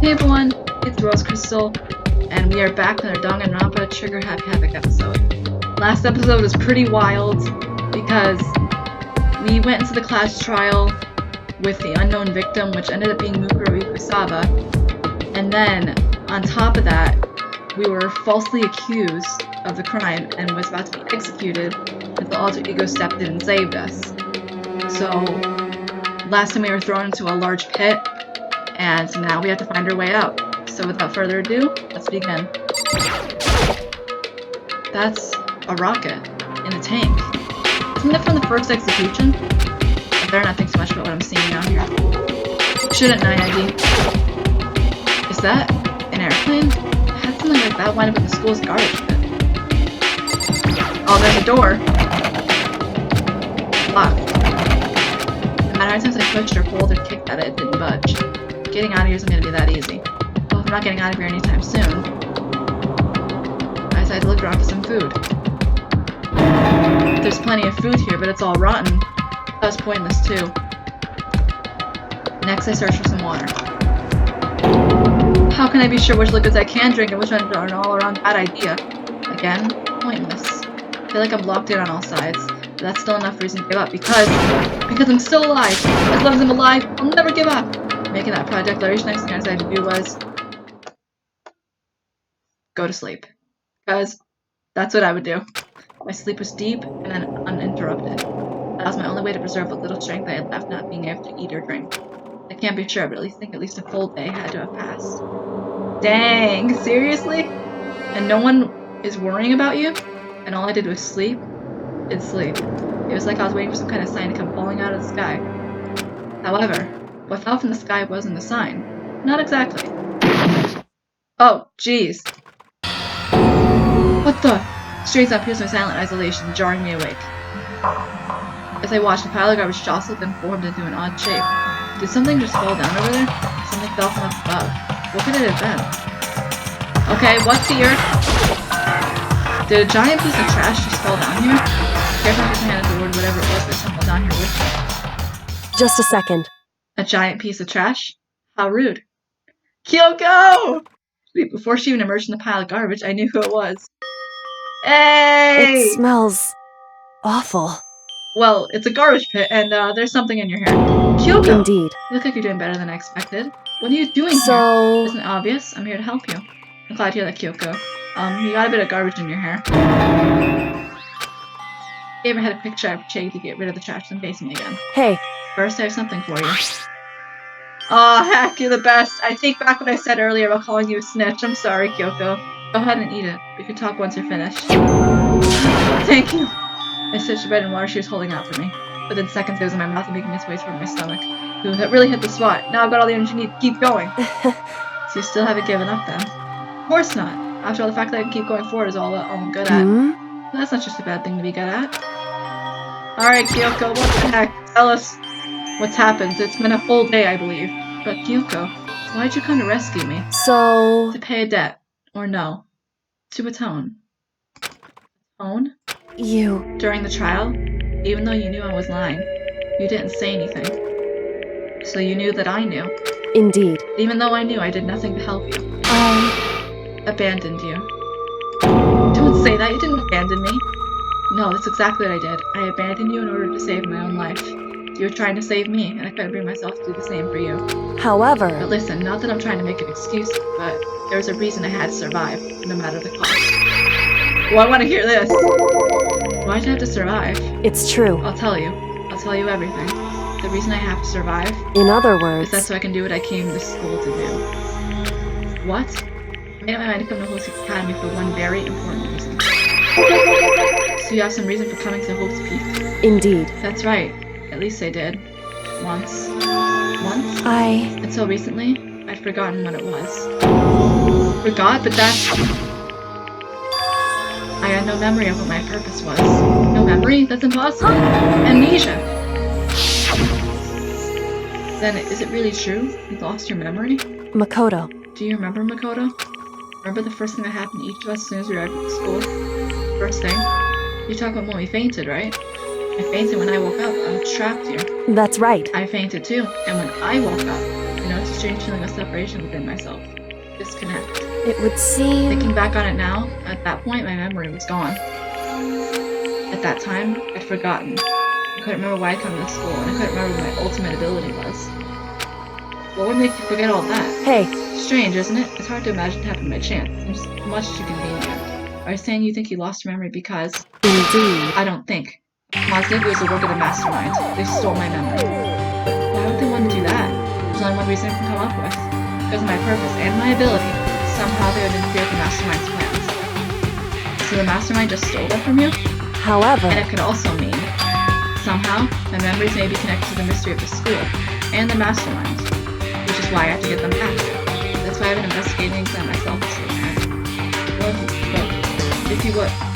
Hey everyone, it's Rose Crystal, and we are back with our Danganronpa Trigger Happy Havoc episode. Last episode was pretty wild because we went into the class trial with the unknown victim, which ended up being Mukuro Ikusawa, and then on top of that, we were falsely accused of the crime and was about to be executed until Alter Ego stepped in and saved us. So last time we were thrown into a large pit, and now we have to find our way out. So without further ado, let's begin. That's a rocket in a tank. Isn't it from the first execution? I better not think too much about what I'm seeing down here. Shouldn't I, ID? Is that an airplane? I had something like that wind up in the school's garbage pit. Oh, there's a door. Locked. No matter how many times I pushed or pulled or kicked at it, it didn't budge. Getting out of here isn't going to be that easy. Well, if I'm not getting out of here anytime soon, I decided to look around for some food. There's plenty of food here, but it's all rotten. That was pointless too. Next, I search for some water. How can I be sure which liquids I can drink and which ones are an all-around bad idea? Again, pointless. I feel like I'm blocked in on all sides, but that's still enough reason to give up because I'm still alive. As long as I'm alive, I'll never give up. Making that project declaration, next thing I decided to do was go to sleep. Because that's what I would do. My sleep was deep and then uninterrupted. That was my only way to preserve what little strength I had left, not being able to eat or drink. I can't be sure, but at least a full day had to have passed. Dang, seriously? And no one is worrying about you? And all I did was sleep and sleep. It was like I was waiting for some kind of sign to come falling out of the sky. However, what fell from the sky wasn't a sign. Not exactly. Oh, jeez. What the? Strange sound pierced my silent isolation, jarring me awake. As I watched, the pile of garbage jostled and formed into an odd shape. Did something just fall down over there? Something fell from up above. What could it have been? Okay, what's here? Did a giant piece of trash just fall down here? Carefully put my hand toward whatever it was that tumbled down here with me. Just a second. A giant piece of trash? How rude. Kyoko! Before she even emerged in the pile of garbage, I knew who it was. Hey! It smells awful. Well, it's a garbage pit, and there's something in your hair. Kyoko! Indeed. You look like you're doing better than I expected. What are you doing here? Isn't it obvious? I'm here to help you. I'm glad to hear that, Kyoko. You got a bit of garbage in your hair. You ever had a quick sharp shake to get rid of the trash and face me again? Hey. First, I have something for you. Aw, heck, you're the best. I take back what I said earlier about calling you a snitch. I'm sorry, Kyoko. Go ahead and eat it. We can talk once you're finished. Thank you. I stitched the bread and water she was holding out for me. Within seconds, it was in my mouth and making its way toward my stomach. Ooh, that really hit the spot. Now I've got all the energy I need to keep going. So you still haven't given up, then? Of course not. After all, the fact that I can keep going forward is all I'm good at. That's not just a bad thing to be good at. Alright, Kyoko, what the heck? Tell us what's happened. It's been a full day, I believe. But Kyoko, why'd you come to rescue me? So... To pay a debt. Or no. To atone. Atone? You... During the trial, even though you knew I was lying, you didn't say anything. So you knew that I knew. Indeed. Even though I knew, I did nothing to help you. Abandoned you. Don't say that, you didn't abandon me. No, that's exactly what I did. I abandoned you in order to save my own life. You were trying to save me, and I couldn't bring myself to do the same for you. However... But listen, not that I'm trying to make an excuse, but there was a reason I had to survive, no matter the cost. Well, I want to hear this. Why'd you have to survive? It's true. I'll tell you. I'll tell you everything. The reason I have to survive... In other words... is that so I can do what I came to school to do. What? I made up my mind to come to Hope's Academy for one very important reason. So you have some reason for coming to Hope's Peak? Indeed. That's right. At least I did. Once. Once? Until recently, I'd forgotten what it was. Forgot? But that's... I had no memory of what my purpose was. No memory? That's impossible. Amnesia. Then, is it really true? You lost your memory? Makoto. Do you remember, Makoto? Remember the first thing that happened to each of us as soon as we arrived at school? First thing? You talk about when we fainted, right? I fainted when I woke up. I was trapped here. That's right. I fainted too, and when I woke up, I noticed a strange feeling of separation within myself. Disconnect. It would seem... Thinking back on it now, at that point my memory was gone. At that time, I'd forgotten. I couldn't remember why I'd come to school, and I couldn't remember what my ultimate ability was. What would make you forget all that? Hey. Strange, isn't it? It's hard to imagine it happened by chance. Seems much too convenient. Are you saying you think you lost your memory because... Indeed. I don't think. Positive, it was the work of the mastermind. They stole my memory. But why would they want to do that? There's only one reason I can come up with. Because of my purpose and my ability, somehow they would interfere with the mastermind's plans. So the mastermind just stole them from you? However... And it could also mean, somehow, my memories may be connected to the mystery of the school and the mastermind, which is why I have to get them back. That's why I've been investigating them myself this weekend.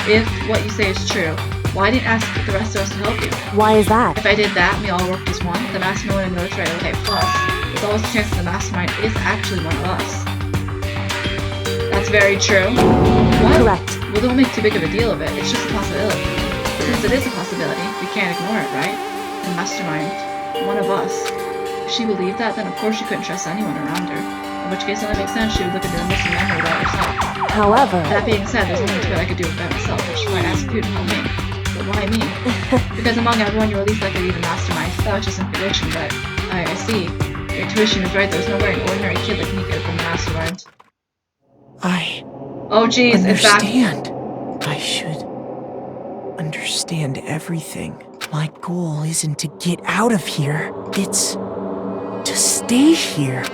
If what you say is true, why didn't you ask the rest of us to help you? Why is that? If I did that and we all worked as one, the mastermind would notice right away. Plus, there's always a chance that the mastermind is actually one of us. That's very true. What? Correct. Well, don't make too big of a deal of it. It's just a possibility. Since it is a possibility, we can't ignore it, right? The mastermind, one of us. If she believed that, then of course she couldn't trust anyone around her. In which case, it only makes sense she would look into the missing memory by herself. However... That being said, there's limits to what I could do by myself, which is why I asked you to help me. But why me? Because among everyone, you're at least likely to be the mastermind. That was just some prediction, but I see. Your intuition is right. There's no way an ordinary kid like me could have been the mastermind. Oh jeez, it's back. I should understand everything. My goal isn't to get out of here. It's to stay here.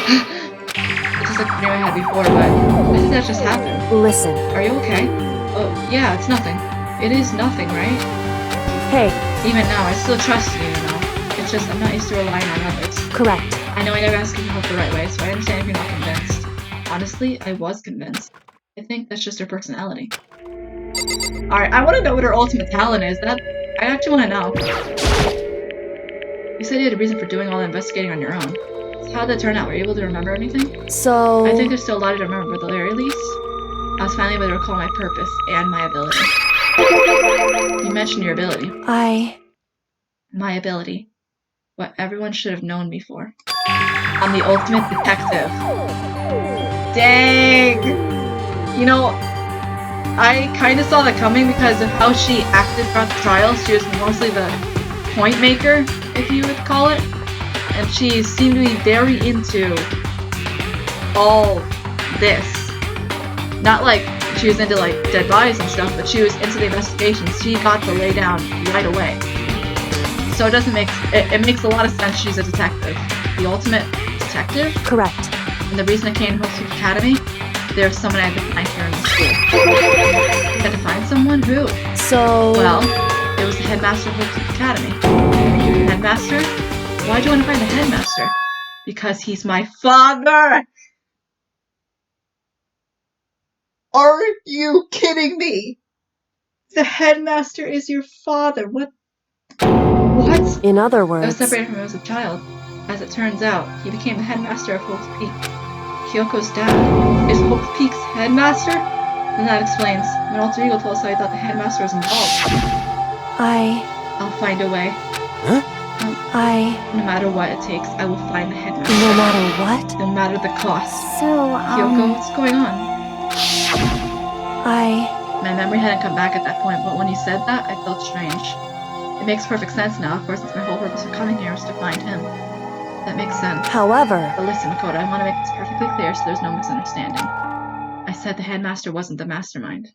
It's just like the dream I had before, but this has just happened. Listen. Are you okay? Oh, yeah, it's nothing. It is nothing, right? Hey. Even now, I still trust you, you know. It's just I'm not used to relying on others. Correct. I know I never asked you to help the right way, so I understand if you're not convinced. Honestly, I was convinced. I think that's just her personality. Alright, I want to know what her ultimate talent is. I actually want to know. You said you had a reason for doing all the investigating on your own. So how did that turn out? Were you able to remember anything? So... I think there's still a lot to remember, but at the very least, I was finally able to recall my purpose and my ability. You mentioned your ability. My ability. What everyone should have known before. I'm the ultimate detective. Dang! You know, I kind of saw that coming because of how she acted throughout the trial. She was mostly the point maker, if you would call it. And she seemed to be very into all this. Not like she was into like dead bodies and stuff, but she was into the investigations. She got to lay down right away. So it makes a lot of sense she's a detective. The ultimate detective? Correct. And the reason I came to Havoc Academy, there's someone I had to find here in the school. I had to find someone? Who? So... Well, it was the headmaster of Havoc Academy. Headmaster? Why do you want to find the headmaster? Because he's my father! Are you kidding me? The headmaster is your father. What? In other I words... was separated from him as a child. As it turns out, he became the headmaster of Hope's Peak. Kyoko's dad is Hope's Peak's headmaster? Then that explains. When Alter Ego told us how he thought the headmaster was involved. I'll find a way. Huh? No matter what it takes, I will find the headmaster. No matter what? No matter the cost. So, Kyoko, what's going on? I... My memory hadn't come back at that point, but when you said that, I felt strange. It makes perfect sense now, of course, since my whole purpose for coming here was to find him. That makes sense. However... But listen, Makoto, I want to make this perfectly clear so there's no misunderstanding. I said the headmaster wasn't the mastermind,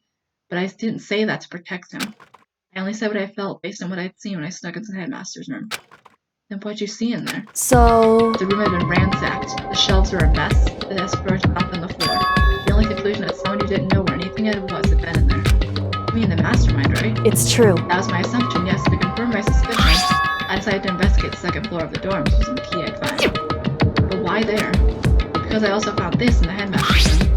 but I didn't say that to protect him. I only said what I felt based on what I'd seen when I snuck into the headmaster's room. Then what'd you see in there? So... The room had been ransacked. The shelves were a mess. The desk drawers were up on the floor. The only conclusion that someone who didn't know where anything it was had been in there. I mean, the mastermind, right? It's true. That was my assumption, yes. To confirm my suspicion, I decided to investigate the second floor of the dorms using the key I'd found. But why there? Because I also found this in the headmaster's room.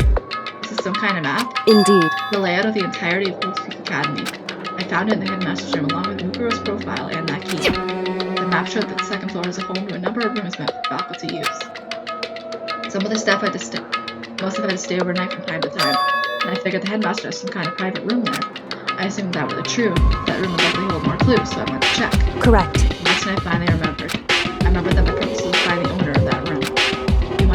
This is some kind of map? Indeed. The layout of the entirety of Spike Academy. I found it in the headmaster's room along with Mukuro's profile and that key. The map showed that the second floor is a home to a number of rooms meant for faculty use. Some of the staff had to stay. Most of them had to stay overnight from time to time, and I figured the headmaster has some kind of private room there. I assumed that were true. That room would likely hold more clues, so I went to check. Correct. And that's when I finally remembered. I remembered that my purpose was to find the owner of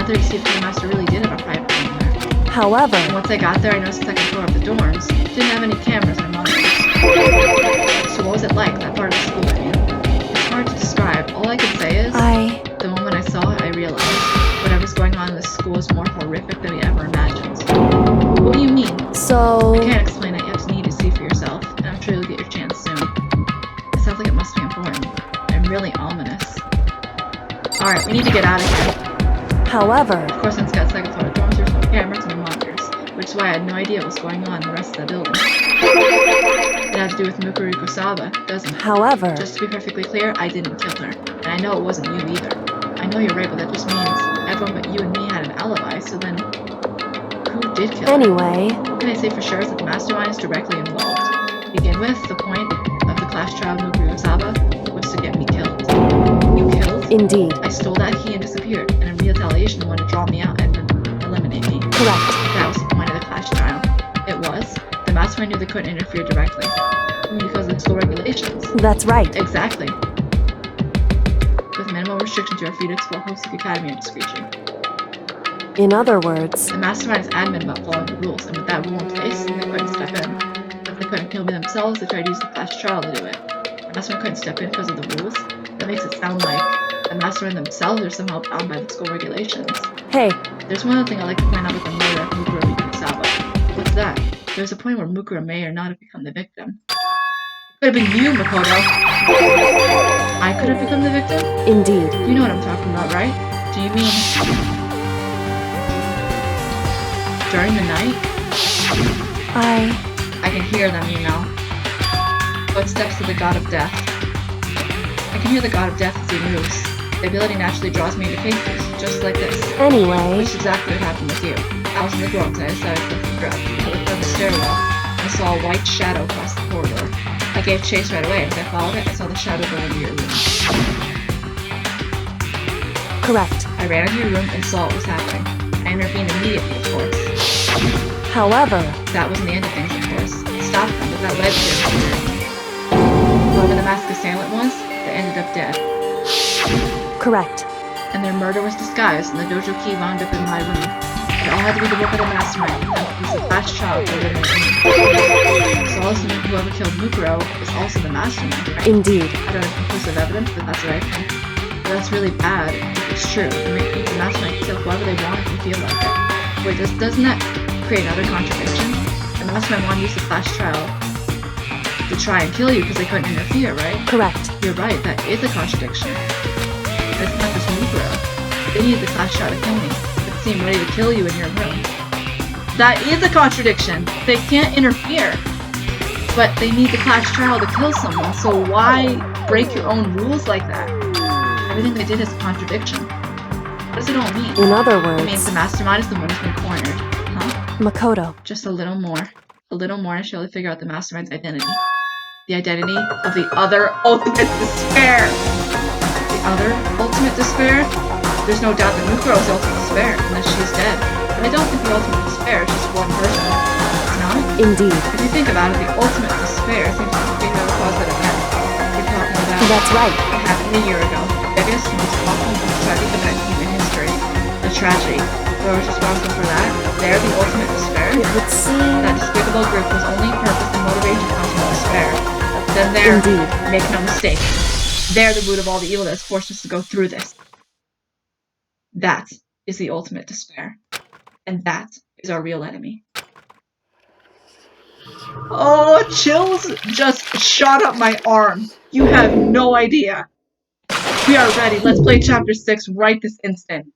there you see the master really did have a private room there. However, And once I got there, I noticed the second floor of the dorms didn't have any cameras or monitors. So what was it like, that part of the school, I mean? It's hard to describe. All I can say is, the moment I saw it, I realized whatever's going on in this school is more horrific than we ever imagined. What do you mean? So... I can't explain it. You have to need to see for yourself, and I'm sure you'll get your chance soon. It sounds like it must be important, and really ominous. Alright, we need to get out of here. However... Of course, since got second floor dorms, there's no cameras or monitors, which is why I had no idea what was going on in the rest of the building. It had to do with Mukuro Kusaba, doesn't it? However... Just to be perfectly clear, I didn't kill her, and I know it wasn't you either. I know you're right, but that just means everyone but you and me had an alibi, so then... who did kill her? Anyway... What can I say for sure is that the mastermind is directly involved. To begin with, the point of the class trial of Mukuro Kusaba was to get me killed. You killed? Indeed. I stole that key and disappeared, and in retaliation wanted to draw me out and then eliminate me. Correct. That was the point of the class trial. It was. The mastermind knew they couldn't interfere directly. Because of the school regulations. That's right. Exactly. With minimal restrictions, you are free to explore Hoseki Academy and Screeching. In other words... The mastermind is adamant about following the rules, and with that rule in place, they couldn't step in. If they couldn't kill me themselves, they tried to use the class trial to do it. The mastermind couldn't step in because of the rules. That makes it sound like the mastermind themselves are somehow bound by the school regulations. Hey. There's one other thing I'd like to point out with the murder of Mukuro Kusaba. What's that? There's a point where Mukuro may or not have become the victim. It could have been you, Makoto. I could have become the victim? Indeed. You know what I'm talking about, right? Do you mean... during the night? I can hear them, you know. Footsteps of the god of death. I can hear the god of death as he moves. The ability naturally draws me into cases, just like this. Anyway... Which is exactly what happened with you. I was in the dorms and I decided to look up. I looked down the stairwell and I saw a white shadow across the corridor. I gave chase right away, and as I followed it, I saw the shadow go into your room. Correct. I ran into your room and saw what was happening. I intervened immediately, of course. However... That wasn't the end of things, of course. Stop them, but that led to whoever the masked assailant was, they ended up dead. Correct. And their murder was disguised, and the dojo key wound up in my room. It all had to be the work of the mastermind, and it was the last child that lived in me. So also whoever killed Mukuro is also the mastermind, right? Indeed. I don't have conclusive evidence, but that's what I think. But that's really bad if it's true. The mastermind kill whoever they want if they feel like it. Wait, doesn't that create another contradiction? The mastermind wanted to use the class trial to try and kill you because they couldn't interfere, right? Correct. You're right, that is a contradiction. And it's not just Mukuro. They needed the class trial to kill me. It seemed ready to kill you in your room. That is a contradiction! They can't interfere. But they need the class trial to kill someone, so why break your own rules like that? Everything they did is a contradiction. What does it all mean? In other words... It means the mastermind is the one who's been cornered. Huh? Makoto. Just a little more. A little more and she'll figure out the mastermind's identity. The identity of the other ultimate despair! The other ultimate despair? There's no doubt that Mukuro is the ultimate despair, unless she's dead. But I don't think the ultimate despair is just one person. It's not? Indeed. If you think about it, the ultimate despair seems to be the cause that event. You're talking about... That's right. It happened a year ago. The biggest, most awful, most tragic event in human history. The tragedy. Whoever's responsible for that, they're the ultimate despair. It would seem... That despicable group whose only purpose and motivation comes from despair. Then they're... Indeed. Make no mistake. They're the root of all the evil that has forced us to go through this. That is the ultimate despair. And that is our real enemy. Oh, chills just shot up my arm. You have no idea. We are ready. Let's play chapter 6 right this instant.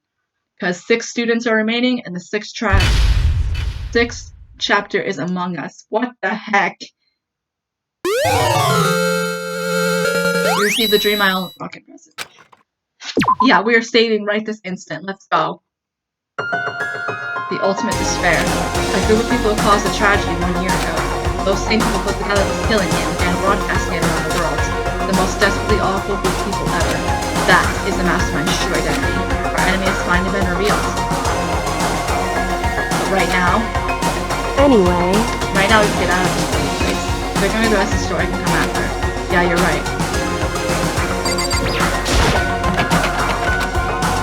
Because 6 students are remaining and the 6th chapter is among us. What the heck? You received the Dream Isle rocket present. Yeah, we are saving right this instant. Let's go. The ultimate despair. A group of people who caused a tragedy 1 year ago. Those same people put together this killing and began broadcasting it around the world. The most desperately awful group of people ever. That is the mastermind's true identity. Our enemy has finally been revealed. But right now... Anyway... Right now we can get out of this place. If we're going the rest of the story, I can come after. Yeah, you're right.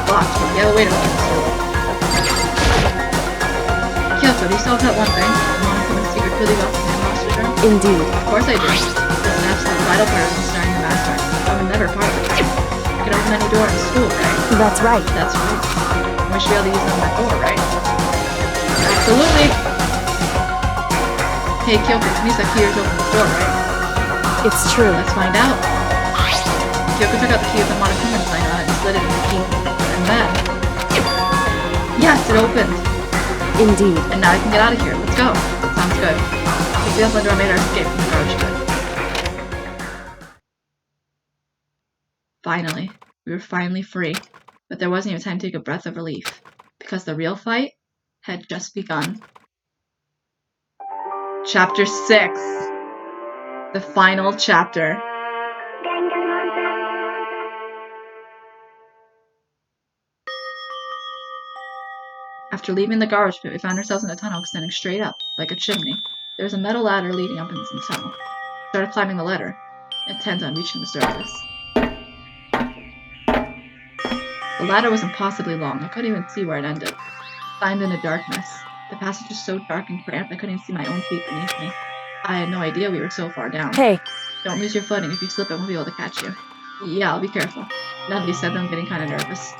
Locked. Yeah, wait a minute. Kyoko, do you still have that one thing? You want to come in secret really well from the imposter term? Indeed. Of course I do. It's an absolute vital part of starting the mastermind. I would never part of it. You can open any door in school, right? That's right. That's right. We should be able to use it on that door, right? Absolutely! Hey, Kyoko, can use that key to open the door, right? It's true. Let's find out. Kyoko took out the key with the Monokuma sign on it and slid it in the key. And then... Yes, it opened! Indeed. And now I can get out of here. Let's go. That sounds good. The open door made our escape from the garbage bin. Finally. We were finally free. But there wasn't even time to take a breath of relief. Because the real fight had just begun. Chapter 6. The final chapter. After leaving the garbage pit, we found ourselves in a tunnel extending straight up, like a chimney. There was a metal ladder leading up into the tunnel. We started climbing the ladder, intent on reaching the surface. The ladder was impossibly long. I couldn't even see where it ended. I climbed in the darkness. The passage was so dark and cramped I couldn't even see my own feet beneath me. I had no idea we were so far down. Hey. Don't lose your footing. If you slip, I won't be able to catch you. Yeah, I'll be careful. Now that you said that, I'm getting kind of nervous.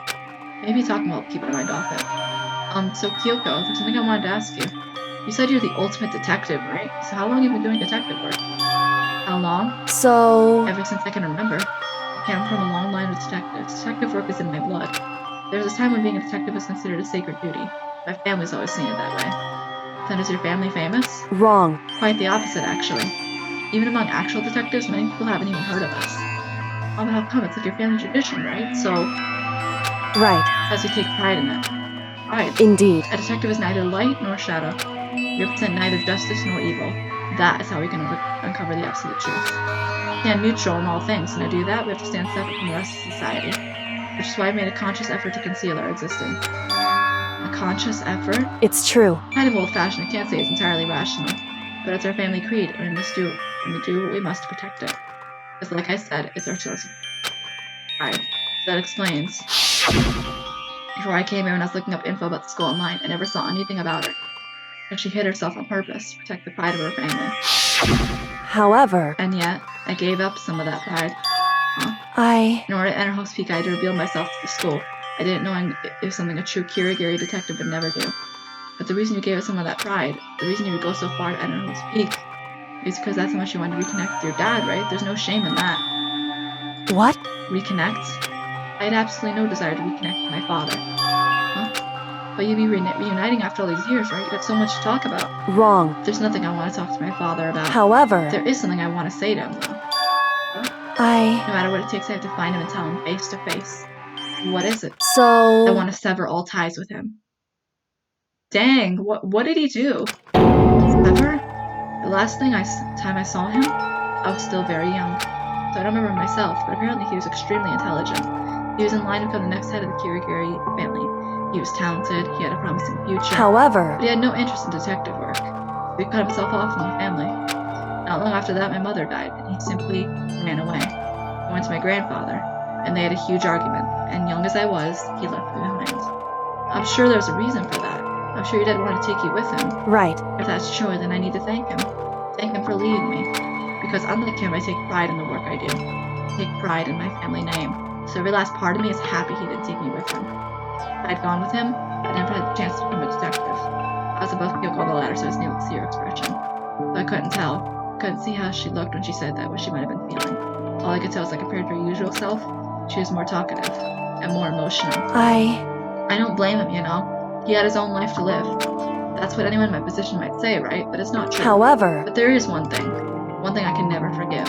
Maybe talking will help keep my mind off it. So Kyoko, there's something I wanted to ask you. You said you're the ultimate detective, right? So how long have you been doing detective work? How long? So... Ever since I can remember. I came from a long line of detectives. Detective work is in my blood. There was a time when being a detective was considered a sacred duty. My family's always seen it that way. Then is your family famous? Wrong. Quite the opposite, actually. Even among actual detectives, many people haven't even heard of us. But how come? It's like your family tradition, right? So... Right. As you take pride in it. Pride. Indeed. A detective is neither light nor shadow. We represent neither justice nor evil. That is how we can uncover the absolute truth. Stand neutral in all things, and to do that, we have to stand separate from the rest of society. Which is why I've made a conscious effort to conceal our existence. A conscious effort? It's true. Kind of old-fashioned, I can't say it's entirely rational. But it's our family creed, and we do what we must to protect it. Because like I said, it's our source of pride. So that explains. Before I came here and I was looking up info about the school online, I never saw anything about her. And she hid herself on purpose to protect the pride of her family. However... And yet, I gave up some of that pride. In order to enter Hawk's Peak, I had to reveal myself to the school. I didn't know it was something a true Kirigiri detective would never do. But the reason you gave up some of that pride, the reason you would go so far to enter Hawk's Peak, is because that's how much you wanted to reconnect with your dad, right? There's no shame in that. What? Reconnect? I had absolutely no desire to reconnect with my father. But you'd be reuniting after all these years, right? You'd have so much to talk about. Wrong. There's nothing I want to talk to my father about. However... There is something I want to say to him, though. No matter what it takes, I have to find him and tell him face to face. What is it? So... I want to sever all ties with him. Dang, what did he do? Sever? The last time I saw him, I was still very young. So I don't remember myself, but apparently he was extremely intelligent. He was in line to become the next head of the Kirigiri family. He was talented, he had a promising future. However... But he had no interest in detective work. So he cut himself off from the family. Not long after that, my mother died, and he simply ran away. He went to my grandfather, and they had a huge argument, and young as I was, he left me behind. I'm sure there's a reason for that. I'm sure your dad wanted to take you with him. Right. If that's true, then I need to thank him. Thank him for leaving me. Because unlike him, I take pride in the work I do. I take pride in my family name. So every last part of me is happy he didn't take me with him. If I'd gone with him, I never had the chance to become a detective. I was above Kyoko on the ladder, so I wasn't able to see her expression. So I couldn't tell. Couldn't see how she looked when she said that, what she might have been feeling. All I could tell is that compared to her usual self, she was more talkative and more emotional. I don't blame him, you know. He had his own life to live. That's what anyone in my position might say, right? But it's not true. However... But there is one thing. One thing I can never forgive.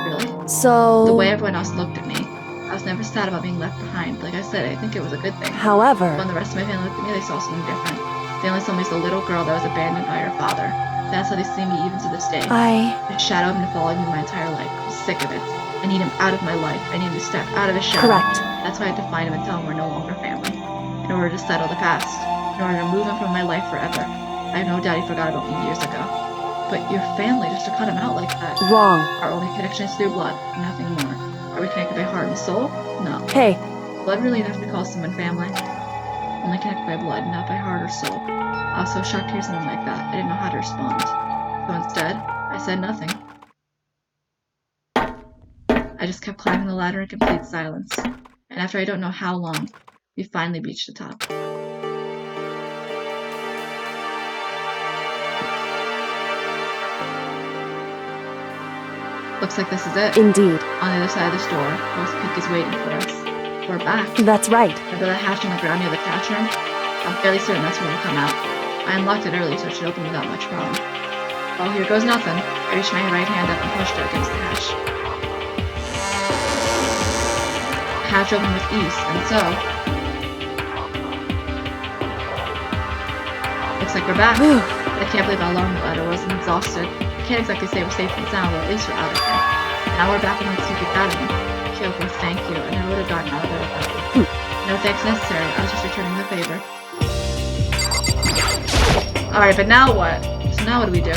Really? So... The way everyone else looked at me. I was never sad about being left behind. Like I said, I think it was a good thing. However... When the rest of my family looked at me, they saw something different. They only saw me as the little girl that was abandoned by her father. That's how they see me even to this day. A shadow of him following me my entire life. I'm sick of it. I need him out of my life. I need him to step out of his shadow. Correct. That's why I had to find him and tell him we're no longer family. In order to settle the past. In order to remove him from my life forever. I have no doubt he forgot about me years ago. But your family, just to cut him out like that. Wrong. Our only connection is through blood, nothing more. Are we connected by heart and soul? No. Hey. Blood really enough to call someone family? only connected by blood, not by heart or soul. I was so shocked to hear something like that. I didn't know how to respond. So instead, I said nothing. I just kept climbing the ladder in complete silence. And after I don't know how long, we finally reached the top. Looks like this is it. Indeed. On the other side of this door, Ghost Peak is waiting for us. We're back. That's right. Remember that hatch on the ground near the catch room? I'm fairly certain that's where we'll come out. I unlocked it early, so it should open without much problem. Well, here goes nothing. I reached my right hand up and pushed it against the hatch. The hatch opened with ease, and so... Looks like we're back. I can't believe how long the ladder was and exhausted. I can't exactly say we're safe and sound, but at least we're out of here. Now we're back in the Secret Academy. Kyoko, thank you. I never would have gotten out of there without you. No thanks necessary. I was just returning the favor. Alright, but now what? So now what do we do?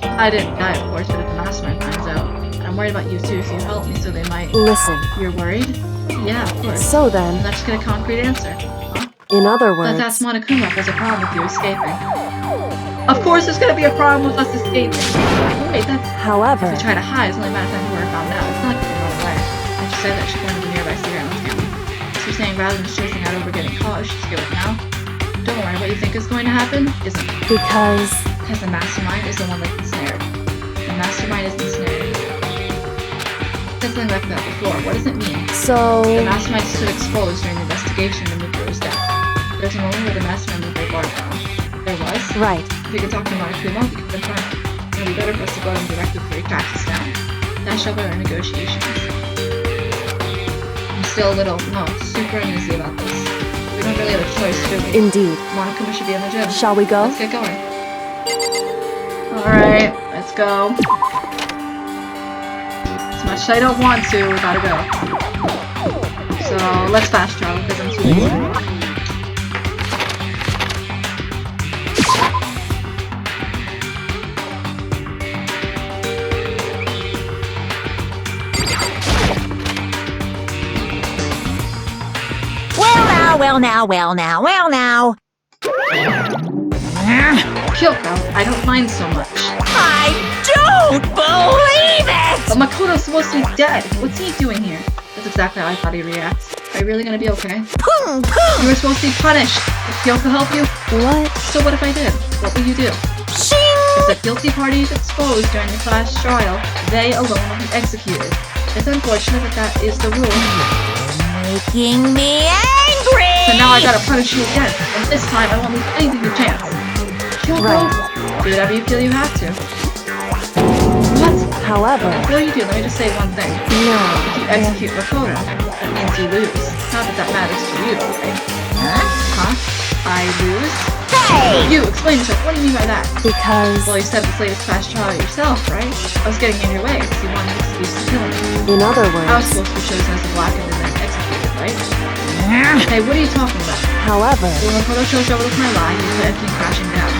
I didn't die, of course, but if the mastermind finds out, I'm worried about you too, so you help me so they might... Listen. You're worried? Yeah, of course. So then... Let's just get a concrete answer. Huh? In other words... Let's ask Monokuma if there's a problem with you escaping. Of course there's gonna be a problem with us escaping. Wait, that's... However... If we try to hide, it's only a matter of time before we're found out. It's not like we can run away. I just said that she pointed the nearby cigarette and looked at me. So you're saying rather than chasing out over getting caught, we should just go it now? Don't worry, what you think is going to happen isn't. Because the mastermind is the one that's ensnared. The mastermind is ensnared. Said something like that before. What does it mean? So... The mastermind stood exposed during the investigation into Mukuro's death. There's a moment where the mastermind moved their guard down. There was? Right. If we could talk to Monokuma, we could confirm it. It would be better for us to go to him directly before he tracks us down. That should help our negotiations. I'm still a little, super uneasy about this. We don't really have a choice, do we? Indeed. Monokuma should be in the gym. Shall we go? Let's get going. Alright, let's go. As much as I don't want to, we gotta go. So, let's fast travel because I'm too bored. Well now. Kyoko, I don't mind so much. I don't believe it! But Makoto's supposed to be dead. What's he doing here? That's exactly how I thought he'd react. Are you really gonna be okay? You were supposed to be punished. Did Kyoko help you? What? So what if I did? What will you do? If the guilty party is exposed during the class trial, they alone will be executed. It's unfortunate that that is the rule. Making me angry! So now I gotta punish you again, and this time I won't leave anything to chance. Kyoko, do whatever you feel you have to. What? However... Before you do, let me just say one thing. No. If you execute Makoto, that means you lose. Not that that matters to you, right? Huh? I lose? Hey! You, explain yourself. What do you mean by that? Because... Well, you said this latest class trial yourself, right? I was getting in your way because you wanted an excuse to kill me. In other I was words... supposed to be chosen as the blackened and then executed, right? Hey, what are you talking about? However... When Makoto chose over with my lie, he put everything crashing down.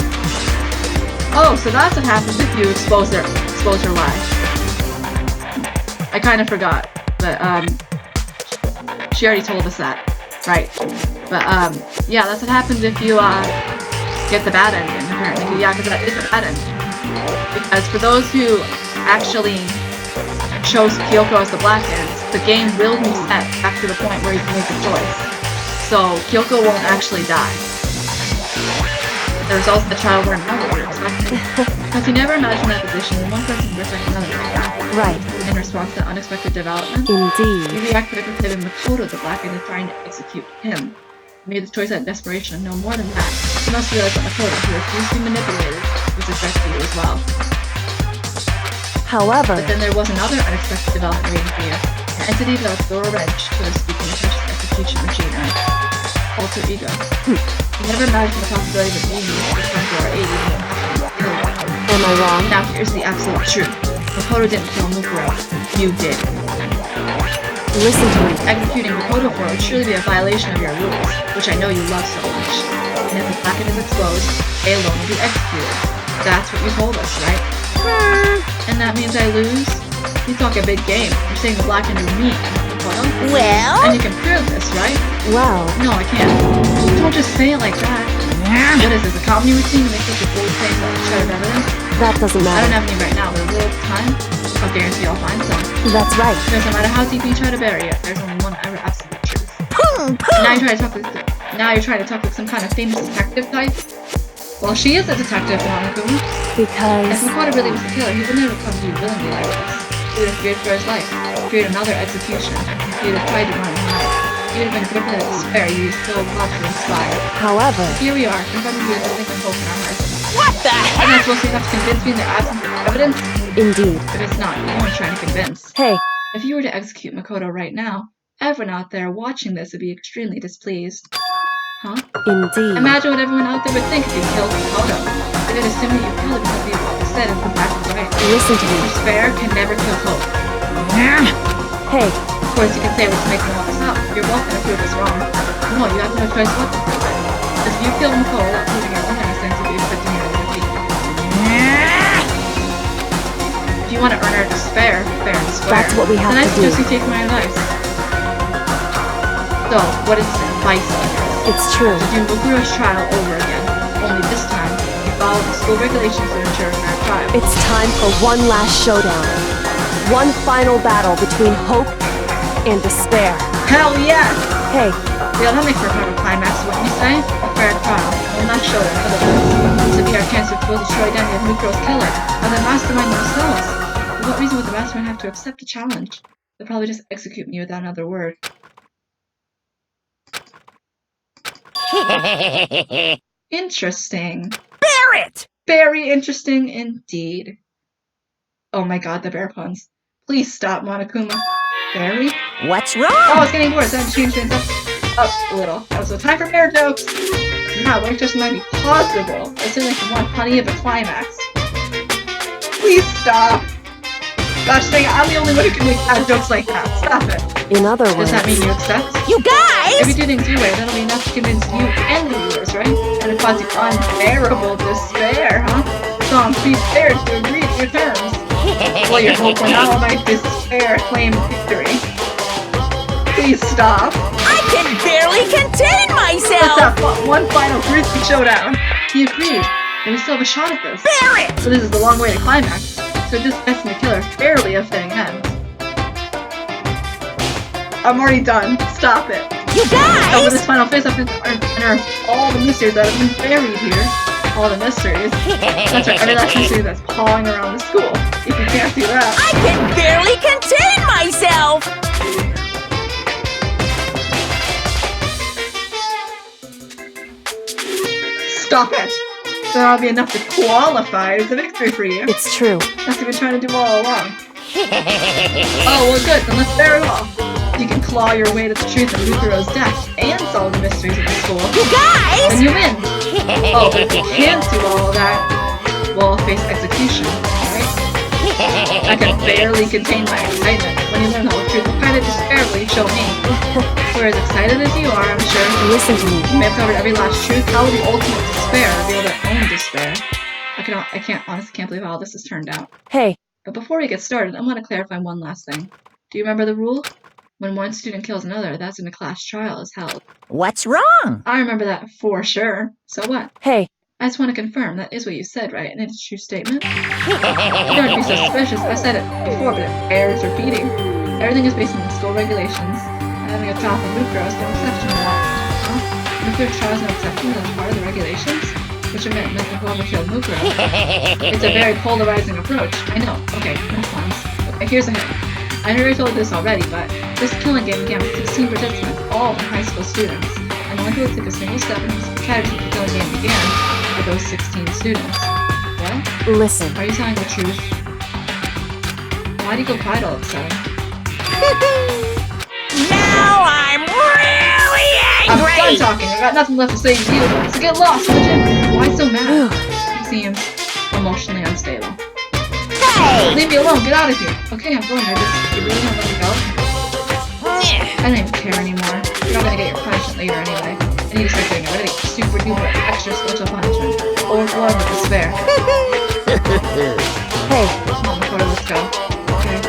Oh, so that's what happens if you expose her lie. I kind of forgot, but she already told us that, right? But yeah, that's what happens if you get the bad ending. Apparently, yeah, because that is a bad ending. Because for those who actually chose Kyoko as the black ends, the game will reset back to the point where you can make a choice. So Kyoko won't actually die. The results of the trial were not what we were expecting. Because you never imagine that position, one person versus another. Right. In response to unexpected development, Indeed. you reacted with him Makoto, the black end, trying to execute him. You made the choice out of desperation, no more than that. You must realize that Makoto, who refused to be manipulated, was affected you as well. However... But then there was another unexpected development waiting for you. An entity that would throw a wrench, so to speak, in the precious execution machinery. Alter ego. You never imagined the possibility that being would come to our aid even if Am I wrong? Now here's the absolute truth. Makoto didn't kill Mukuro. You did. Listen to me. Executing Makoto for it would surely be a violation of your rules, which I know you love so much. And if the packet is exposed, they alone will be executed. That's what you told us, right? And that means I lose? You talk a big game. You're saying the black end is me, trial. Well? And you can prove this, right? Well, No, I can't. Don't just say it like that. What is this, a comedy routine to make such a bold claim about a shred of evidence? that doesn't I don't matter. have any right now, but in real time, I'll guarantee I'll find some. That's right. Because no matter how deep you try to bury it, there's only one ever absolute truth. Boom, Now boom. you're trying to talk like some kind of famous detective type? Well, she is a detective, Monaco. If Because Makoto really was the killer, he would never come to you willingly like this. He would have feared for his life, feared another execution. He would have tried to run and hide. He would have been gripped in despair you used so much to inspire. however, Here we are, in front of you with nothing but hope in our hearts. What the And heck? that's supposed to be enough to convince me in the absence of evidence? indeed. But it's not, you weren't trying to convince. Hey, If you were to execute Makoto right now, everyone out there watching this would be extremely displeased. Huh? indeed. Imagine what everyone out there would think if you killed Makoto. They'd assume that you killed him because he what was said and the fact is right. Listen to me. Despair can never kill hope. Hey, Of course, you can say it was to make them all this up. You're welcome to prove us wrong. No, you have no choice but to prove it. Because if you killed Makoto without proving your own innocence, you'd be expecting your own defeat. If you want to earn our despair, fair and square, That's what we have then I to do. suggest you take my advice. So, what is this advice of yours? it's true. To do Mukuro's trial over again. Only this time, you follow the school regulations to ensure a fair trial. It's time for one last showdown. One final battle between hope and despair. Hell yes! Hey, Yeah, that makes for a proper climax, wouldn't you say? A fair trial. One last showdown, in other words. This would be our chance to fully destroy identity of Mukuro's killer, and the mastermind themselves. For what reason would the mastermind have to accept the challenge? They'll probably just execute me without another word. Interesting. Barrett! Very interesting indeed. Oh my god, the bear puns. Please stop, Monokuma. Very? What's Oh, wrong? it's getting worse. I have to change things up a little. That was a time for bear jokes. Now, what just might be possible. It's certainly for one funny of a climax. Please stop. Gosh dang it, I'm the only one who can make bad jokes like that. Stop it. in other Does words, that mean you accept? You guys! If you do things your way, that'll be enough to convince you and the viewers, right? And it cause you unbearable despair, huh? So I'm prepared to agree to your terms. Well, your hope will now my despair claim victory. Please stop. I can barely contain Let's myself! have one final gruesome showdown. He agreed, and we still have a shot at this. Barrett! So this is the long way to climax. So this best in the killer barely a fitting end. I'm already done. Stop it. You Over guys! this final face, I've unearthed all the mysteries that have been buried here. All the mysteries. That's right, every last mystery that's pawing around the school. If you can't see that. I can barely contain myself! Stop it! That'll be enough to qualify as a victory for you. it's true. That's what you've been trying to do all along. Oh, well good, then let's bear it all. You can claw your way to the truth of Mukuro's death and solve the mysteries of the school. You guys! Then you win! Oh, but if you can't do all of that, we'll face execution, alright? I can barely contain my excitement when you learn the whole truth. What kind of despair will you show me? We're as excited as you are, I'm sure. Listen to me. You may have covered every last truth. How will the ultimate despair reveal their own despair? I honestly can't believe how this has turned out. Hey, But before we get started, I want to clarify one last thing. Do you remember the rule? When one student kills another, that's when a class trial is held. What's wrong? I remember that for sure. So what? hey, I just want to confirm that is what you said, right? And it's a true statement? You don't be so suspicious. I said it before, but it bears repeating. Everything is based on the school regulations. Having a trial for Mukuro is no exception to that. Huh? Mukuro's trial is no exception, that's part of the regulations? Which would mean that whoever killed Mukuro. It's a very polarizing approach. I know. Okay, no puns. Okay, here's a hint. I already told you this already, but this killing game began with 16 participants, all from high school students. And the one who took a single step and tried to keep the killing game began with those 16 students. What? listen. Are you telling the truth? Why do you go quiet all of a sudden? Now I'm really I'm done angry! talking. I got nothing left to say to you. So get lost, would you? Why so mad? He seems emotionally unstable. Hey! Leave me alone. Get out of here. Okay, I'm going. You really don't let me go? I don't even care anymore. You're not gonna get your punishment later anyway. I need to start getting a really super duper extra special punishment. Overflowing with despair. Hey, Come on, Makoto, let's go. Okay.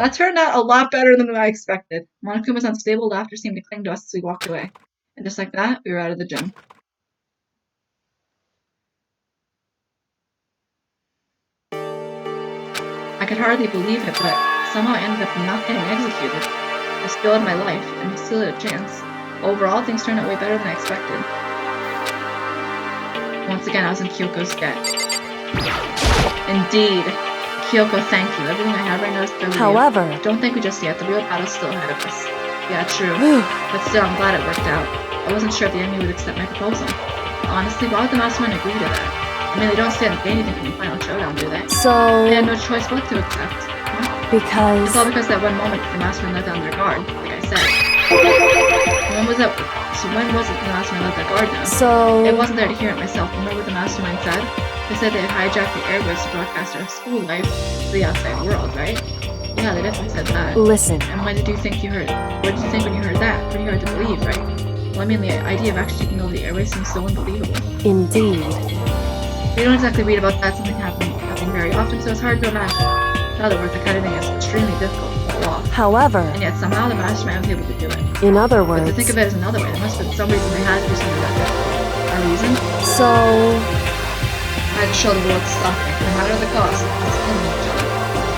That turned out a lot better than I expected. Monokuma's unstable laughter seemed to cling to us as we walked away. And just like that, we were out of the gym. I could hardly believe it, but somehow I ended up not getting executed. I still had my life, and I still had a chance. Overall, things turned out way better than I expected. Once again, I was in Kyoko's debt. Indeed. Kyoko, thank you. Everything I have right now is for you. However, Don't think we just yet. The real battle's still ahead of us. Yeah, true. But still, I'm glad it worked out. I wasn't sure if the enemy would accept my proposal. Honestly, why would the mastermind agree to that? I mean, they don't stand to gain anything from the final showdown, do they? so They had no choice but to accept. Huh? because It's all because that one moment the mastermind let down their guard, like I said. When was that? So when was it the mastermind let their guard down? so It wasn't there to hear it myself. Remember what the mastermind said? They said they had hijacked the airwaves to broadcast our school life to the outside world, right? Yeah, they definitely said that. listen. And when did you think you heard? What did you think when you heard that? Pretty hard to believe, right? Well, I mean, the idea of actually taking over the airways seems so unbelievable. Indeed. We don't exactly read about that something happening very often, so it's hard to imagine. In other words, the kind of thing is extremely difficult to pull off. However, And yet somehow the mastermind was able to do it. in other But words, to think of it as another way, there must have been some reason they had to do something about that. A reason? so I had to show the world something, no matter the cost. It's killing each other.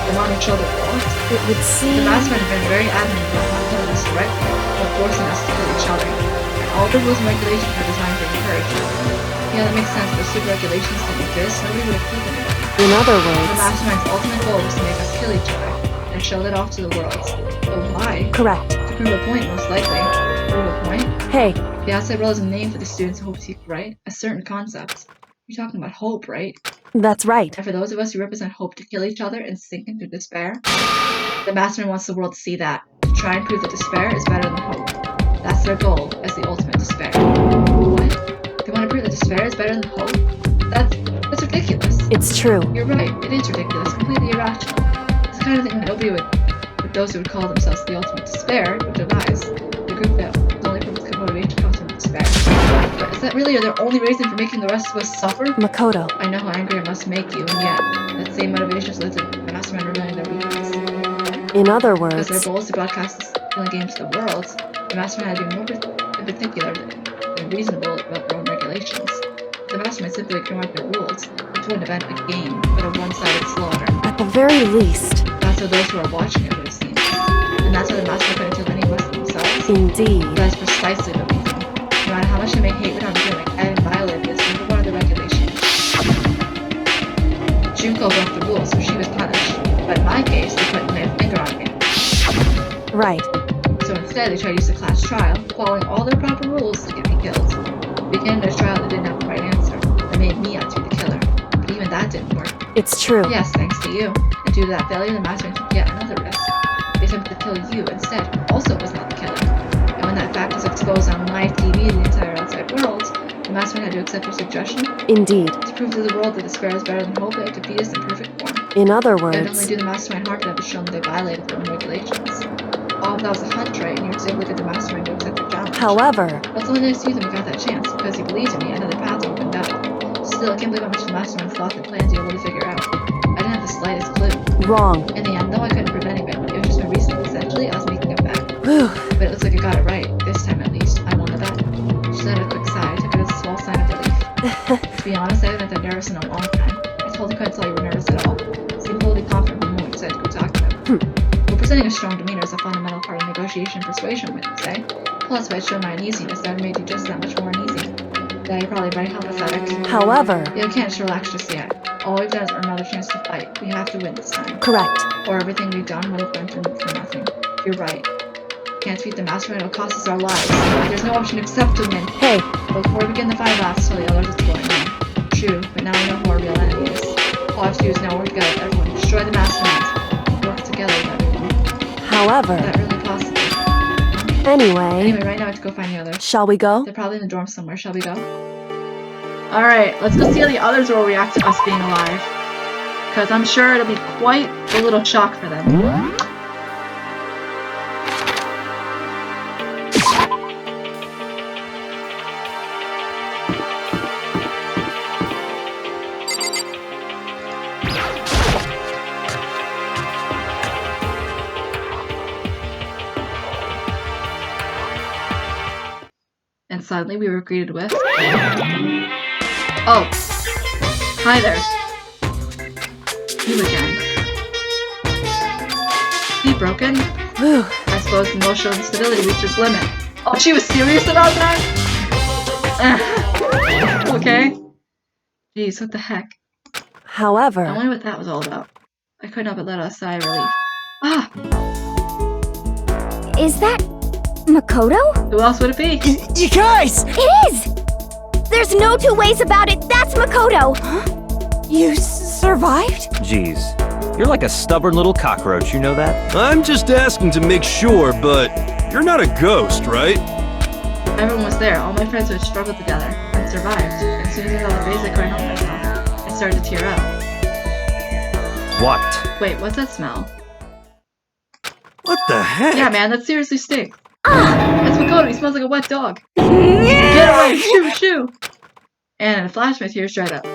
They want to show the world. it would The seem mastermind have been very adamant about not killing us directly, but forcing us to kill each other. And all the rules and regulations are designed to encourage it. Yeah, that makes sense, but if super regulations didn't exist, nobody would have killed anybody. in other The words, mastermind's ultimate goal was to make us kill each other, and show that off to the world. But why? correct. To prove a point, most likely. Prove a point? Hey, The outside world is a name for the students who hope to seek right, a certain concept. You're talking about hope, right? that's right. And for those of us who represent hope to kill each other and sink into despair, the mastermind wants the world to see that, to try and prove that despair is better than hope. That's their goal, as the ultimate despair. What? They want to prove that despair is better than hope? That's ridiculous. It's true. You're right, it is ridiculous, completely irrational. It's the kind of thing that nobody would, but those who would call themselves the ultimate despair, would devise. The group that only from its motivation comes from despair. But is that really their only reason for making the rest of us suffer? Makoto, I know how angry it must make you, and yet, that same motivation has led to the mastermind revealing their weakness. in other Because their words, goal is to broadcast this killing game to the world, the mastermind had to be more in particular than reasonable about their own regulations. The mastermind simply ignored their rules. It wouldn't have been a game, but a one-sided slaughter. at the very least, That's how those who are watching it would have seen it. And that's how the mastermind couldn't kill any of us themselves. indeed. That is precisely the reason. No matter how much they may hate what I'm doing, I haven't violated a single one of the regulations. Junko broke the rules, so she was punished. But in my case, they couldn't lay a finger on me. Right. So instead, they tried to use a class trial, following all their proper rules to get me killed. Beginning their trial, they didn't have the right answer. They made me out to be the killer. But even that didn't work. It's true. Yes, thanks to you. And due to that failure, the mastermind took yet another risk. They attempted to kill you instead, who also was not the killer. And when that fact was exposed on live TV to the entire outside world, the mastermind had to accept your suggestion. Indeed. To prove to the world that despair is better than hope, they had to beat us in perfect form. In other They would only words, do the mastermind harm to have shown that they violated their own regulations. All of that was a hunt, right? And you were able to get the mastermind to accept your challenge. however, Well, it's only nice to you that we got that chance, because you believed in me, another path opened up. Still, I can't believe how much the mastermind thought the plans you were able to figure out. I didn't have the slightest clue. wrong. In the end, though, I couldn't prove any of it. It was just my reasoning, essentially. I was making it back. Whew. But it looks like I got it right, this time at least. I won the bet. She let out a quick sigh. I took it as a small sign of relief. To be honest, I haven't been that nervous in a long time. I told her I couldn't tell you were nervous at all. Seemed totally confident from the moment you decided to go talk to him. Well, presenting a strong demeanor is a fundamental part of negotiation and persuasion, wouldn't you say? Plus, if I'd shown my uneasiness, that would have made you just that much more uneasy. Yeah, you're probably right, how pathetic. However, Yeah, we can't just relax just yet. All we've done is earn another chance to fight. We have to win this time. correct. Or everything we've done would have been for nothing. You're right. Can't defeat the mastermind, it'll cost us our lives. There's no option except to win. Hey, But before we begin the fight, let's tell the others what's going on. True, but now we know who our real enemy is. All I have to do is now work together with everyone. Destroy the mastermind. Work together with everyone. however, Is that really possible? anyway, Anyway, right now I have to go find the others. shall we go? They're probably in the dorm somewhere. Shall we go? Alright, let's go see how the others will react to us being alive. Because I'm sure it'll be quite a little shock for them. And suddenly we were greeted with... Oh. Hi there. You again. Be broken? Whew. I suppose emotional instability reached its limit. Oh, she was serious about that? Okay. Jeez, what the heck? I However, wonder what that was all about. I couldn't help but let out a sigh of relief. Ah! Is that Makoto? Who else would it be? You guys! It is! There's no two ways about it. That's Makoto. You survived? Jeez, you're like a stubborn little cockroach, you know that? I'm just asking to make sure, but you're not a ghost, right? Everyone was there. All my friends who had struggled together and survived. As soon as I saw the face, I couldn't help myself. I started to tear up. What? Wait, what's that smell? What the heck? Yeah, man, that seriously stinks. That's Makoto. He smells like a wet dog. Get away! Shoo, shoo! And in a flash, my tears dried up.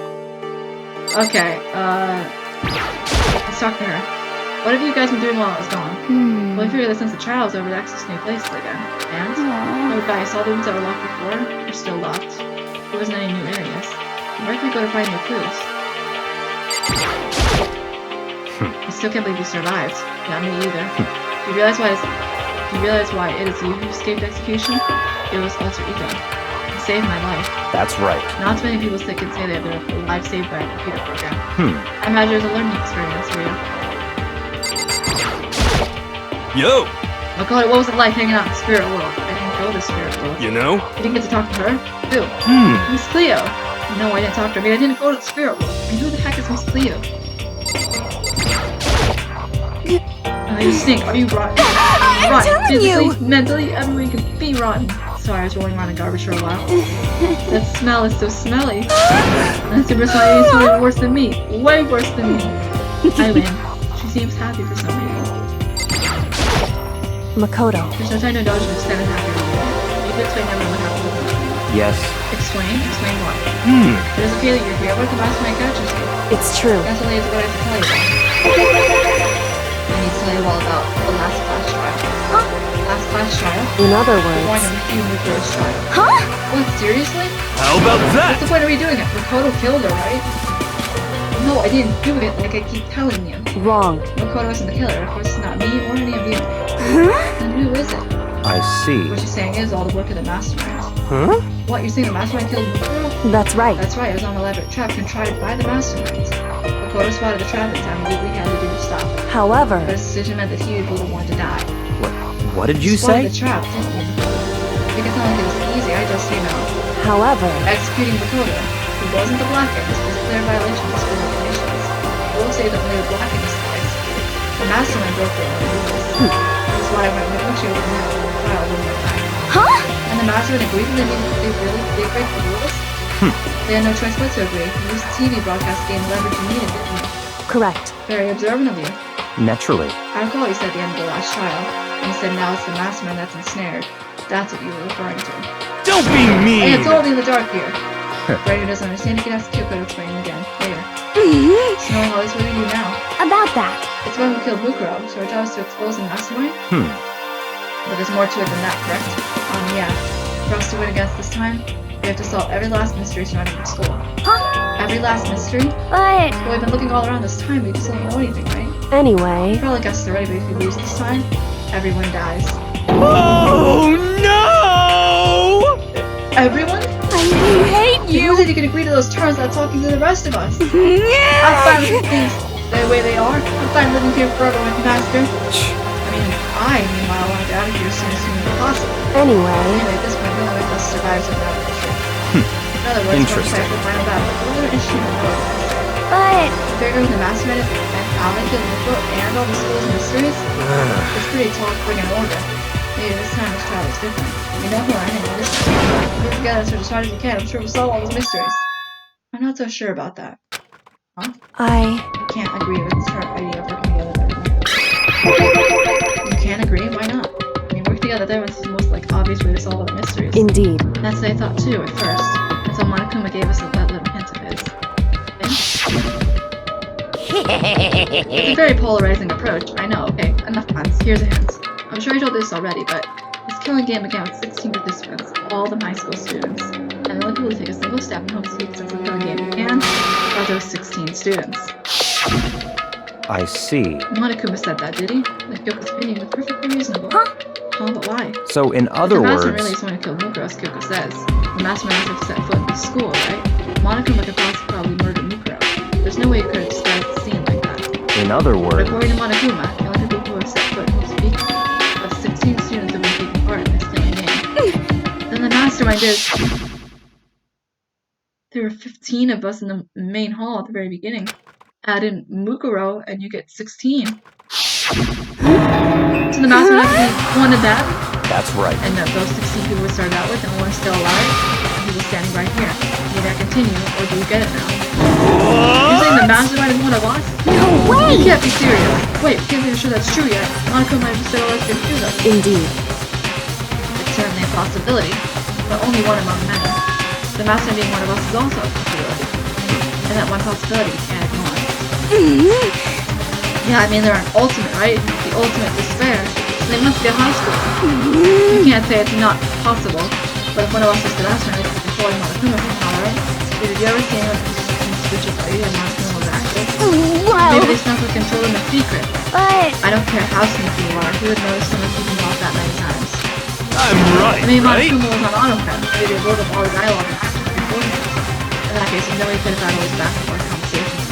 Okay, let's talk to her. What have you guys been doing while I was gone? Well, I figured that since the trial was over, the access to new places again. And? Oh, guys, all the rooms that were locked before are still locked. There wasn't any new areas. Where can we go to find new clues? I still can't believe you survived. Yeah, me either. Do you realize why it is you who escaped execution? It was alter ego. It saved my life. That's right. Not too many people can say they have their life saved by a computer program. I imagine it was a learning experience for you. Yo, Makoto, what was it like hanging out in the spirit world? I didn't go to the spirit world. you know? You didn't get to talk to her? Who? Miss Cleo. No, I didn't talk to her. I mean, I didn't go to the spirit world. I mean, who the heck is Miss Cleo? You stink. Are you rotten? I'm telling Physically, you. mentally, everywhere you can be rotten. Sorry, I was rolling around in garbage for a while. That smell is so smelly. And Super Saiyan is way worse than me. Way worse than me. I win. She seems happy for some reason. Makoto. There's no time to indulge in extended happy with you. You could explain everyone what happened with me. Yes. Explain? Explain what? It doesn't feel like you're here. What if the mastermind catches you? It's true. That's only what I have to tell you about. I need to tell you all about the last class trial. Huh? Last class trial? In other We're going words, to refute Mukoto's trial. Huh? What, seriously? How about What's that? the point of redoing it? Makoto killed her, right? No, I didn't do it like I keep telling you. wrong. Makoto isn't the killer. Of course, it's not me or any of you. Huh? Then who is it? I see. What you're saying is all the work of the mastermind. Huh? What, you're saying the mastermind killed Makoto? That's right. That's right, it was an elaborate trap contrived by the mastermind. Makoto spotted the trap in time and did what he had to do to stop it. However, But his decision meant that he would be the one to die. What did you Spotted say? the trap, didn't you? Make it sound like it was easy, I just, however, executing Makoto, who wasn't the blackest, was a clear violation of school regulations. I will say that when they were blackest executed, the mastermind broke their own rules. That's why I went with Uchi over the trial one more time. Huh? And the mastermind agreed that they really did break the rules. They had no choice but to agree. You used the TV broadcast to gain the leverage you needed, didn't you? correct. Very observant of you. Naturally. I recall you said at the end of the last trial, and you said now it's the mastermind that's ensnared. That's what you were referring to. Don't be Hey, mean! it's totally in the dark here. For anyone who doesn't understand, you can ask Kyoko to explain it again, later. So knowing all this, what do you do now? About that. It's when we killed Mukuro, so our job is to expose the mastermind? But there's more to it than that, correct? Yeah. For us to win against this time, we have to solve every last mystery surrounding the school. Huh? Every last mystery? But Well, we've been looking all around this time, we just don't know anything, right? You Anyway, probably guessed already, but if you lose this time, everyone dies. Oh no! Everyone? I hate You said you could agree to those terms without talking to the rest of us. I'm fine with things the way they are. I'm fine living here forever with Master. Meanwhile, want to get out of here as soon as possible. anyway, Anyway, at this point, the only way for us to survive is without the issue. In other words, Interesting. we're final battle. What other issue would know? but Figuring the mastermind and how they killed Nico and all the school's mysteries? It's pretty tall friggin' order. Maybe this time this trial is different. We know who I am, and this time. Work together as hard as we can. I'm sure we'll solve all those mysteries. I'm not so sure about that. I I can't agree with her idea of working together. You can't agree? Why not? I mean, working together there was the most obvious way to solve all the mysteries. indeed. That's what I thought too at first, until Monokuma gave us that little hint of his. It's a very polarizing approach, I know. Okay, enough puns. Here's a hint. I'm sure I told this already, but this killing game began with 16 participants, all the high school students. And the only people who take a single step in hope to take sense of the game can are those 16 students. I see. Monokuma said that, did he? Like Kyoko's opinion was perfectly reasonable. Huh? But why? So, in If other the mastermind words, really is the one who killed Mukuro, as Kyoko says, the mastermind has to set foot in the school, right? Monokuma could probably murder Mukuro. There's no way he could have disguised the scene like that. in other But words, according to Monokuma, the only people who have set foot in his beacon of 16 students have been taking part in this killing game. Then the mastermind is... There were 15 of us in the main hall at the very beginning. Add in Mukuro, and you get 16. So the mastermind has to be one of that? that's right. And those 16 people we started out with, and one's still alive, and he was standing right here. Will that continue, or do you get it now? You're saying the mastermind is one of us? No You way! can't be serious. Wait, we can't be sure that's true yet. Monaco might have just said all that's good to us. Indeed. It's certainly a possibility, but only one among many. The mastermind being one of us is also a possibility. And that one possibility we can't ignore. Yeah, I mean, they're an ultimate, right? The ultimate despair. So they must be a high school. You can't say it's not possible, but if one of us is the mastermind, it's controlling Monokuma from now, right? Did you ever see anyone who switches party and Monokuma was active? Wow. Maybe they snuck control in a secret. But I don't care how sneaky you are, who would notice someone keeping you off that many times? I'm right, I mean, right? Monokuma was on autocrat. Maybe they wrote up all the dialogue and actions beforehand. In that case, no way could have had all these back and forth conversations.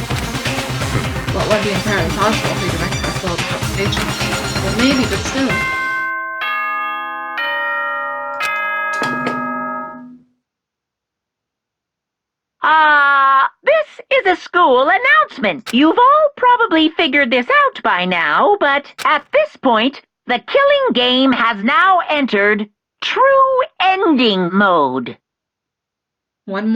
Well, it wouldn't be entirely possible if we directed our flow of conversations. Well, maybe, but still. This is a school announcement. You've all probably figured this out by now, but at this point, the killing game has now entered true ending mode. One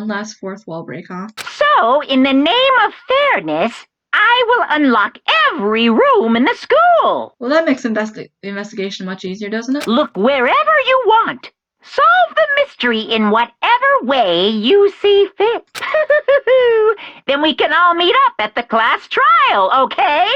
last fourth wall break, huh? So, in the name of fairness, I will unlock every room in the school. Well, that makes the investigation much easier, doesn't it? Look wherever you want. Solve the mystery in whatever way you see fit. Then we can all meet up at the class trial, okay?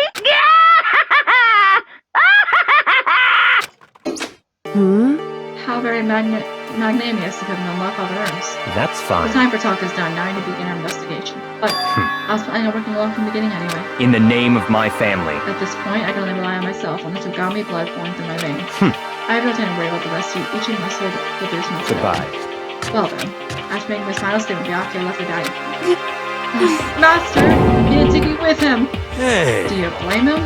How very magnanimous to have to unlock all the rooms. That's The fine. time for talk is done. Now I need to begin our investigation. But I was planning on working along from the beginning anyway. In the name of my family. At this point, I can only rely on myself, unless you've got me blood flowing through my veins. I have no time to worry about the rest of you. Each of you must hold with their responsibility. Goodbye. Well then, after making this final statement, Byakuya left to die. Master, you didn't take me with him. Hey, Do you blame him?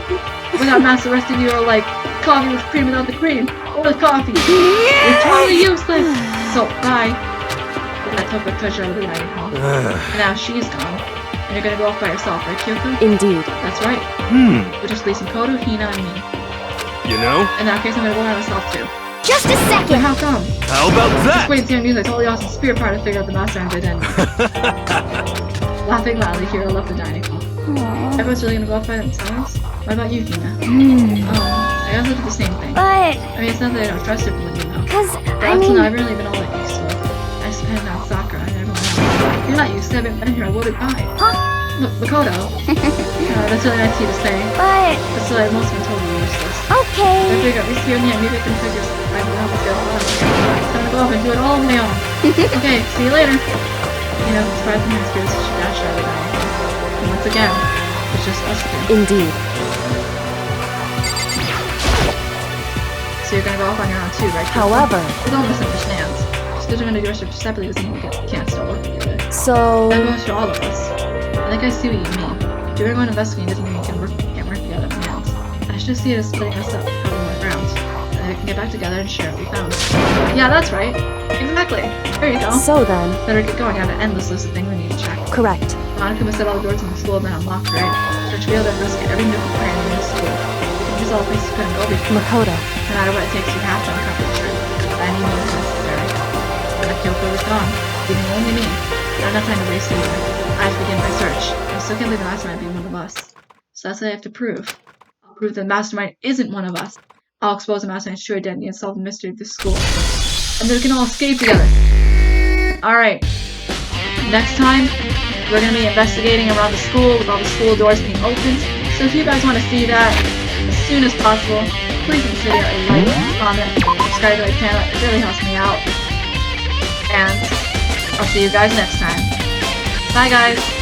Without Master, the rest of you are like coffee with cream without the cream, or with coffee. You're totally useless. So bye. And I took a treasure out of the dining hall. And now she's gone. And you're gonna go off by yourself, right, Kyoko? Indeed. That's right. We're just leasing Koto, Hina, and me. you know, In that case, I'm gonna go by myself too. just a But second. how come? how about that? Wait, see, I'm using a totally awesome spirit power to figure out the mastermind's identity. Laughing loudly, Hiro left the dining hall. Everyone's really gonna go off by themselves? What about you, Hina? I guess I did the same thing. But I mean, it's not that I don't trust everyone, you know. cause But I up till now, mean, I've really been all that useful. I just depend on Sakura and everyone else. You're not used to having been here, I would have died. Look, Makoto. That's really nice of you to say. but But still, I've most been totally useless. I okay. figure at least here and there, maybe I can figure something out with the other one. I'm gonna go off and do it all on my own. Okay, see you later. You know, as far as my experience, she dashed out of the dining hall. And once again, it's just us two. Indeed. So you're gonna go off on your own too, right? Kyoko? However, Don't misunderstand. Just because you're gonna do our search separately doesn't mean we can't still work together. so That goes for all of us. I think I see what you mean. If you're going to investigate doesn't mean we can't work together in hands. I should just see it as splitting us up, having more ground. And then we can get back together and share what we found. Yeah, that's right. Exactly. There you go. so then, Better get going. I have an endless list of things we need to check. correct. Monokuma said all the doors in the school have been unlocked, right? So to be able to investigate every nook and cranny in the school. These are all places you couldn't go before. Makoto. No matter what it takes, you have to uncover the truth. By any means necessary. But Kyoko was gone, leaving only me. I don't have time to waste either. I have to begin my search. I still can't believe the mastermind being one of us. So that's what I have to prove. I'll prove that the mastermind isn't one of us. I'll expose the mastermind's true identity and solve the mystery of this school. And then we can all escape together. Alright. Next time, we're going to be investigating around the school with all the school doors being opened. So if you guys want to see that as soon as possible, please give this video a like, comment, subscribe to my channel. It really helps me out. And I'll see you guys next time. Bye guys!